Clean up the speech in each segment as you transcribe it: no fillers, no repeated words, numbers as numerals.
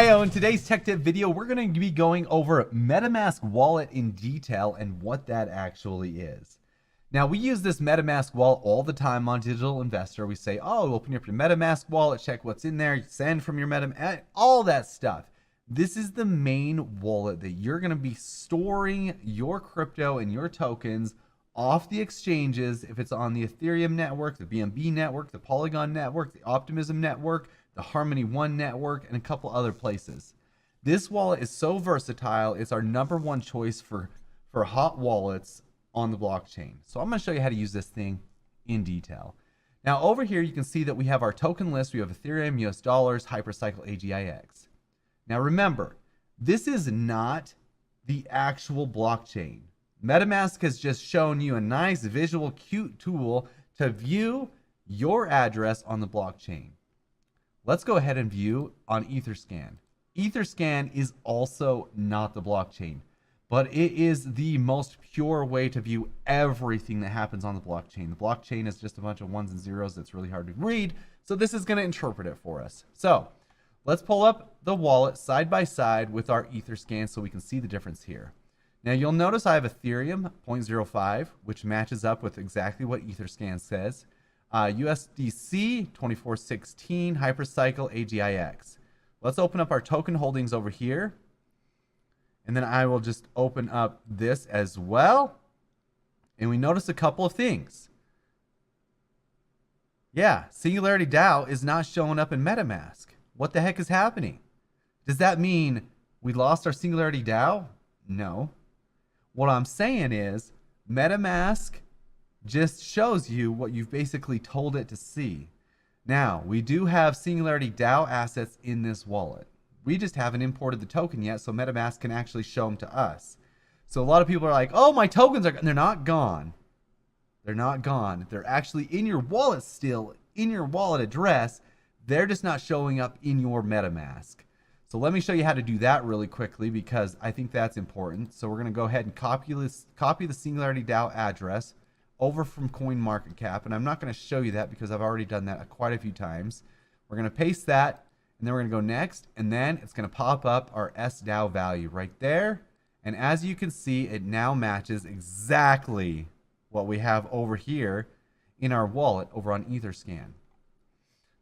Hiyo, in today's tech tip video, we're going to be going over Metamask Wallet in detail and what that actually is. Now, we use this Metamask Wallet all the time on Digital Investor. We say, oh, open up your Metamask Wallet, check what's in there, send from your Metamask, all that stuff. This is the main wallet that you're going to be storing your crypto and your tokens off the exchanges. If it's on the Ethereum network, the BNB network, the Polygon network, the Optimism network, the Harmony One network, and a couple other places. This wallet is so versatile. It's our #1 choice for hot wallets on the blockchain. So I'm going to show you how to use this thing in detail. Now over here, you can see that we have our token list. We have Ethereum, US dollars, Hypercycle, AGIX. Now remember, this is not the actual blockchain. MetaMask has just shown you a nice visual, cute tool to view your address on the blockchain. Let's go ahead and view on Etherscan. Etherscan is also not the blockchain, but it is the most pure way to view everything that happens on the blockchain. The blockchain is just a bunch of ones and zeros that's really hard to read, so this is going to interpret it for us. So let's pull up the wallet side by side with our Etherscan so we can see the difference here. Now you'll notice I have Ethereum 0.05, which matches up with exactly what Etherscan says. USDC 2416, Hypercycle, AGIX. Let's open up our token holdings over here. And then I will just open up this as well. And we notice a couple of things. Yeah, Singularity DAO is not showing up in MetaMask. What the heck is happening? Does that mean we lost our Singularity DAO? No. What I'm saying is MetaMask just shows you what you've basically told it to see. Now, we do have Singularity DAO assets in this wallet. We just haven't imported the token yet, so MetaMask can actually show them to us. So a lot of people are like, oh, my tokens are gone. They're not gone. They're not gone. They're actually in your wallet still, in your wallet address. They're just not showing up in your MetaMask. So let me show you how to do that really quickly because I think that's important. So we're going to go ahead and copy the Singularity DAO address over from CoinMarketCap, and I'm not going to show you that because I've already done that quite a few times. We're going to paste that, and then we're going to go next, and then it's going to pop up our SDAO value right there. And as you can see, it now matches exactly what we have over here in our wallet over on Etherscan.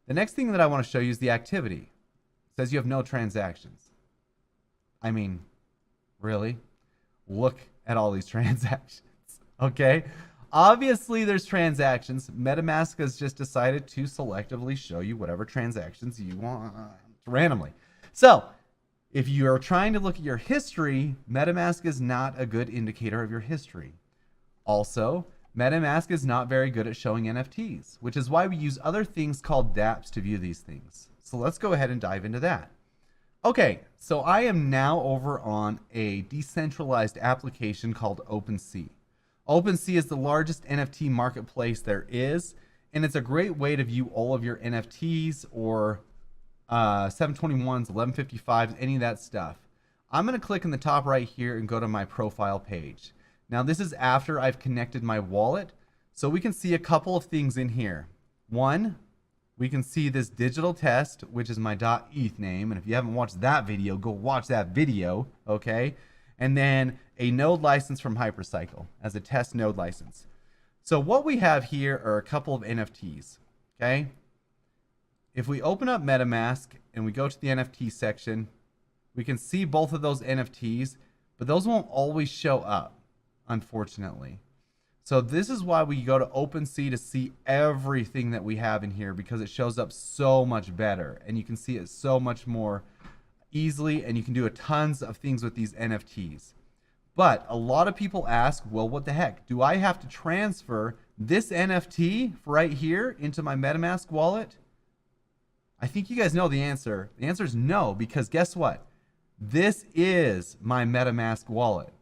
The next thing that I want to show you is the activity. It says you have no transactions. I mean, really? Look at all these transactions, okay? Obviously, there's transactions. MetaMask has just decided to selectively show you whatever transactions you want randomly. So, if you're trying to look at your history, MetaMask is not a good indicator of your history. Also, MetaMask is not very good at showing NFTs, which is why we use other things called dApps to view these things. So let's go ahead and dive into that. Okay, so I am now over on a decentralized application called OpenSea. OpenSea is the largest NFT marketplace there is, and it's a great way to view all of your NFTs or 721s, 1155s, any of that stuff. I'm going to click in the top right here and go to my profile page. Now this is after I've connected my wallet, so we can see a couple of things in here. One, we can see this digital test, which is my .eth name, and if you haven't watched that video, go watch that video, okay? And then a node license from Hypercycle as a test node license. So what we have here are a couple of NFTs, okay? If we open up MetaMask and we go to the NFT section, we can see both of those NFTs, but those won't always show up, unfortunately. So this is why we go to OpenSea to see everything that we have in here, because it shows up so much better and you can see it so much more easily, and you can do tons of things with these NFTs. But a lot of people ask, well, what the heck? Do I have to transfer this NFT right here into my MetaMask wallet? I think you guys know the answer. The answer is no, because guess what? This is my MetaMask wallet.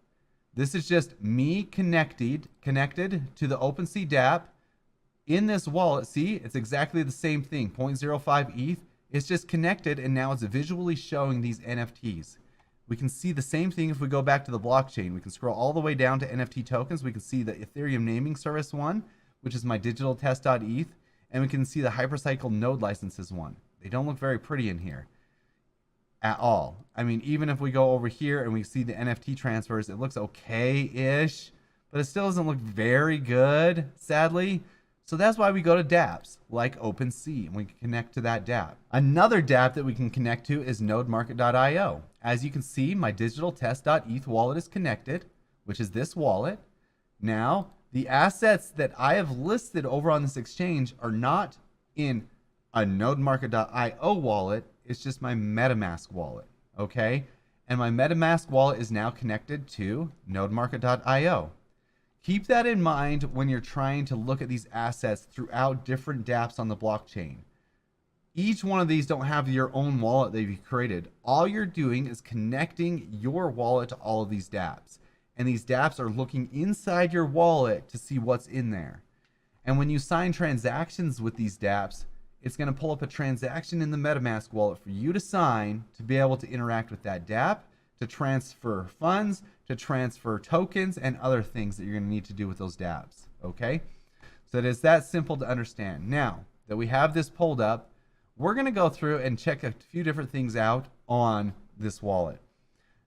This is just me connected to the OpenSea dApp in this wallet. See, it's exactly the same thing, 0.05 ETH. It's just connected, and now it's visually showing these NFTs. We can see the same thing if we go back to the blockchain. We can scroll all the way down to NFT tokens. We can see the Ethereum naming service one, which is my digital test.eth, and we can see the Hypercycle node licenses one. They don't look very pretty in here. at all. I mean, even if we go over here and we see the NFT transfers, it looks okay-ish, but it still doesn't look very good, sadly. So that's why we go to dApps like OpenSea, and we can connect to that dApp. Another dApp that we can connect to is nodemarket.io. As you can see, my digital test.eth wallet is connected, which is this wallet. Now, the assets that I have listed over on this exchange are not in a nodemarket.io wallet. It's just my Metamask wallet, okay? And my Metamask wallet is now connected to nodemarket.io. Keep that in mind when you're trying to look at these assets throughout different dApps on the blockchain. Each one of these don't have your own wallet that you've created. All you're doing is connecting your wallet to all of these dApps. And these dApps are looking inside your wallet to see what's in there. And when you sign transactions with these dApps, it's going to pull up a transaction in the Metamask wallet for you to sign to be able to interact with that dApp, to transfer funds, to transfer tokens, and other things that you're going to need to do with those dApps. Okay? So it is that simple to understand. Now that we have this pulled up, we're going to go through and check a few different things out on this wallet.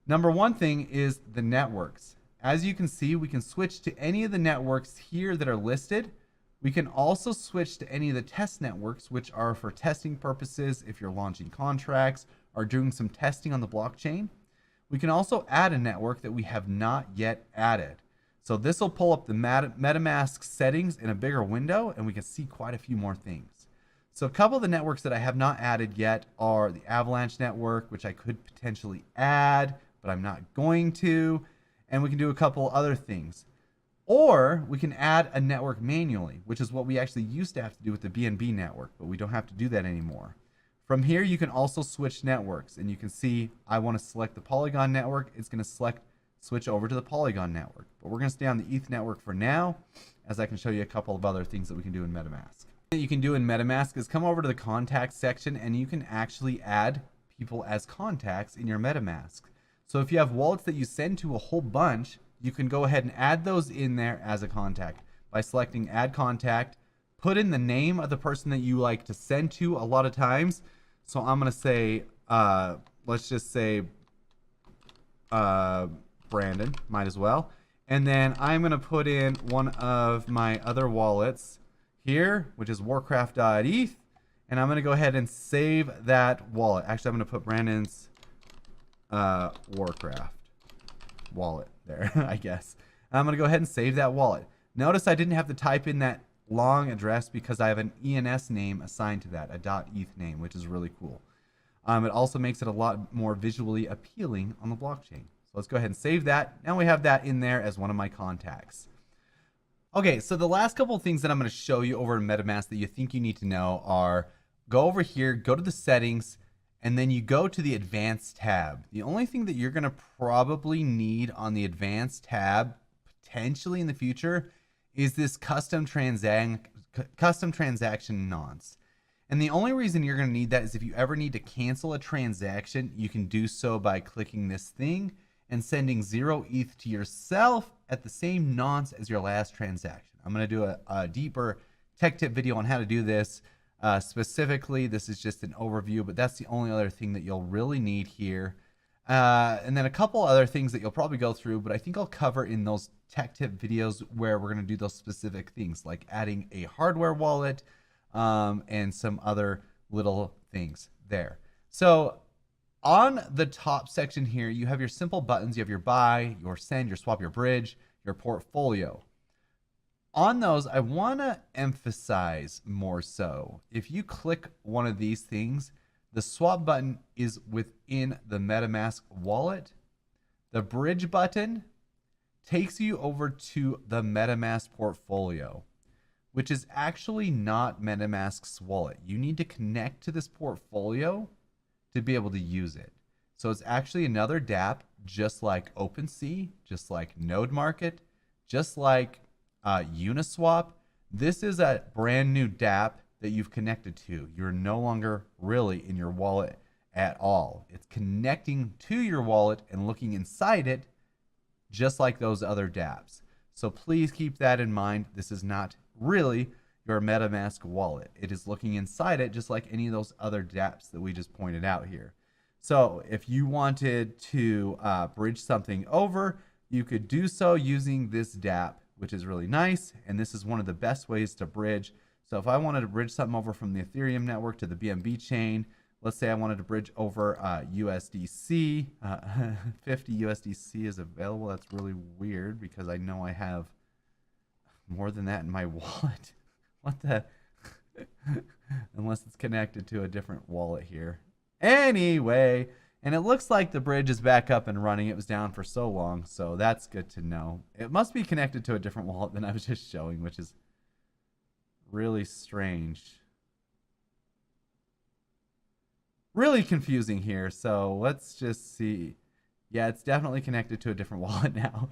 Number one thing is the networks. As you can see, we can switch to any of the networks here that are listed. We can also switch to any of the test networks, which are for testing purposes if you're launching contracts or doing some testing on the blockchain. We can also add a network that we have not yet added. So this will pull up the MetaMask settings in a bigger window, and we can see quite a few more things. So a couple of the networks that I have not added yet are the Avalanche network, which I could potentially add, but I'm not going to. And we can do a couple other things. Or we can add a network manually, which is what we actually used to have to do with the BNB network, but we don't have to do that anymore. From here, you can also switch networks, and you can see I want to select the Polygon network. It's going to switch over to the Polygon network, but we're going to stay on the ETH network for now, as I can show you a couple of other things that we can do in MetaMask. What you can do in MetaMask is come over to the contacts section, and you can actually add people as contacts in your MetaMask. So if you have wallets that you send to a whole bunch, you can go ahead and add those in there as a contact by selecting add contact, put in the name of the person that you like to send to a lot of times. So I'm going to say, let's just say Brandon, might as well. And then I'm going to put in one of my other wallets here, which is warcraft.eth. And I'm going to go ahead and save that wallet. Actually, I'm going to put Brandon's Warcraft wallet there, I guess. I'm going to go ahead and save that wallet. Notice I didn't have to type in that long address because I have an ENS name assigned to that, a .eth name, which is really cool. It also makes it a lot more visually appealing on the blockchain. So let's go ahead and save that. Now we have that in there as one of my contacts. Okay, so the last couple of things that I'm going to show you over in MetaMask that you think you need to know are go over here, go to the settings, and then you go to the advanced tab. The only thing that you're going to probably need on the advanced tab potentially in the future is this custom transaction nonce. And the only reason you're going to need that is if you ever need to cancel a transaction, you can do so by clicking this thing and sending 0 ETH to yourself at the same nonce as your last transaction. I'm going to do a deeper tech tip video on how to do this. Specifically, this is just an overview, but that's the only other thing that you'll really need here. And then a couple other things that you'll probably go through, but I think I'll cover in those tech tip videos where we're going to do those specific things like adding a hardware wallet and some other little things there. So on the top section here, you have your simple buttons. You have your buy, your send, your swap, your bridge, your portfolio. On those, I want to emphasize more so, if you click one of these things, the swap button is within the MetaMask wallet. The bridge button takes you over to the MetaMask portfolio, which is actually not MetaMask's wallet. You need to connect to this portfolio to be able to use it. So it's actually another dApp, just like OpenSea, just like NodeMarket, just like Uniswap. This is a brand new dApp that you've connected to. You're no longer really in your wallet at all. It's connecting to your wallet and looking inside it just like those other dApps. So please keep that in mind. This is not really your MetaMask wallet. It is looking inside it just like any of those other dApps that we just pointed out here. So if you wanted to bridge something over, you could do so using this dApp, which is really nice. And this is one of the best ways to bridge. So if I wanted to bridge something over from the Ethereum network to the BNB chain, let's say I wanted to bridge over USDC, 50 USDC is available. That's really weird because I know I have more than that in my wallet. What the? Unless it's connected to a different wallet here. Anyway, and it looks like the bridge is back up and running. It was down for so long, so that's good to know. It must be connected to a different wallet than I was just showing, which is really strange. Really confusing here, so let's just see. Yeah, it's definitely connected to a different wallet now.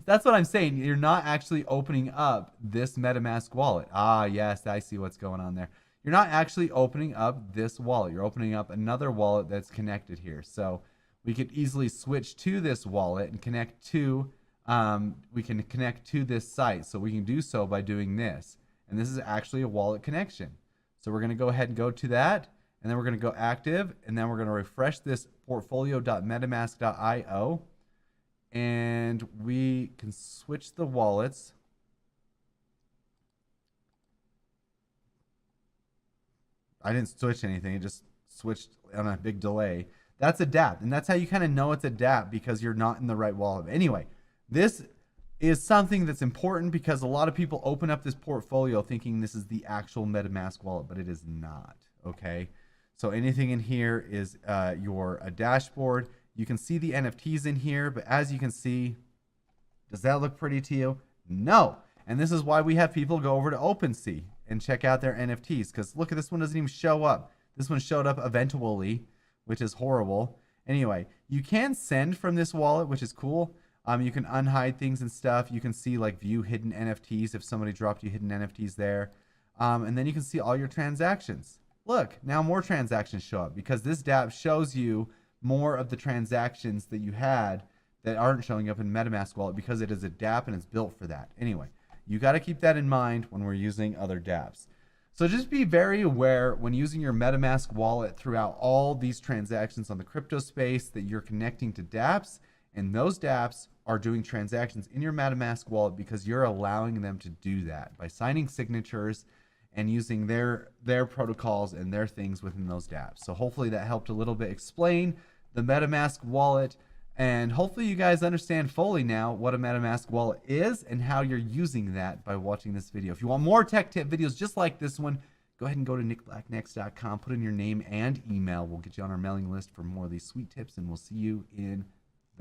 That's what I'm saying. You're not actually opening up this MetaMask wallet. Ah, yes, I see what's going on there. You're not actually opening up this wallet. You're opening up another wallet that's connected here. So we could easily switch to this wallet and connect to, we can connect to this site. So we can do so by doing this. And this is actually a wallet connection. So we're going to go ahead and go to that. And then we're going to go active. And then we're going to refresh this portfolio.metamask.io. And we can switch the wallets. I didn't switch anything. It just switched on a big delay. That's a dApp. And that's how you kind of know it's a dApp, because you're not in the right wallet. Anyway, this is something that's important because a lot of people open up this portfolio thinking this is the actual MetaMask wallet, but it is not. Okay. So anything in here is your dashboard. You can see the NFTs in here, but as you can see, does that look pretty to you? No. And this is why we have people go over to OpenSea and check out their NFTs, because look at this one, doesn't even show up. This one showed up eventually, which is horrible. Anyway, you can send from this wallet, which is cool. You can unhide things and stuff. You can see like view hidden NFTs if somebody dropped you hidden NFTs there. And then you can see all your transactions. Look, now more transactions show up because this dApp shows you more of the transactions that you had that aren't showing up in MetaMask Wallet because it is a dApp and it's built for that. Anyway, you got to keep that in mind when we're using other dApps. So just be very aware when using your MetaMask wallet throughout all these transactions on the crypto space that you're connecting to dApps, and those dApps are doing transactions in your MetaMask wallet because you're allowing them to do that by signing signatures and using their protocols and their things within those dApps. So hopefully that helped a little bit explain the MetaMask wallet. And hopefully you guys understand fully now what a MetaMask wallet is and how you're using that by watching this video. If you want more tech tip videos just like this one, go ahead and go to nickblacknext.com, put in your name and email. We'll get you on our mailing list for more of these sweet tips, and we'll see you in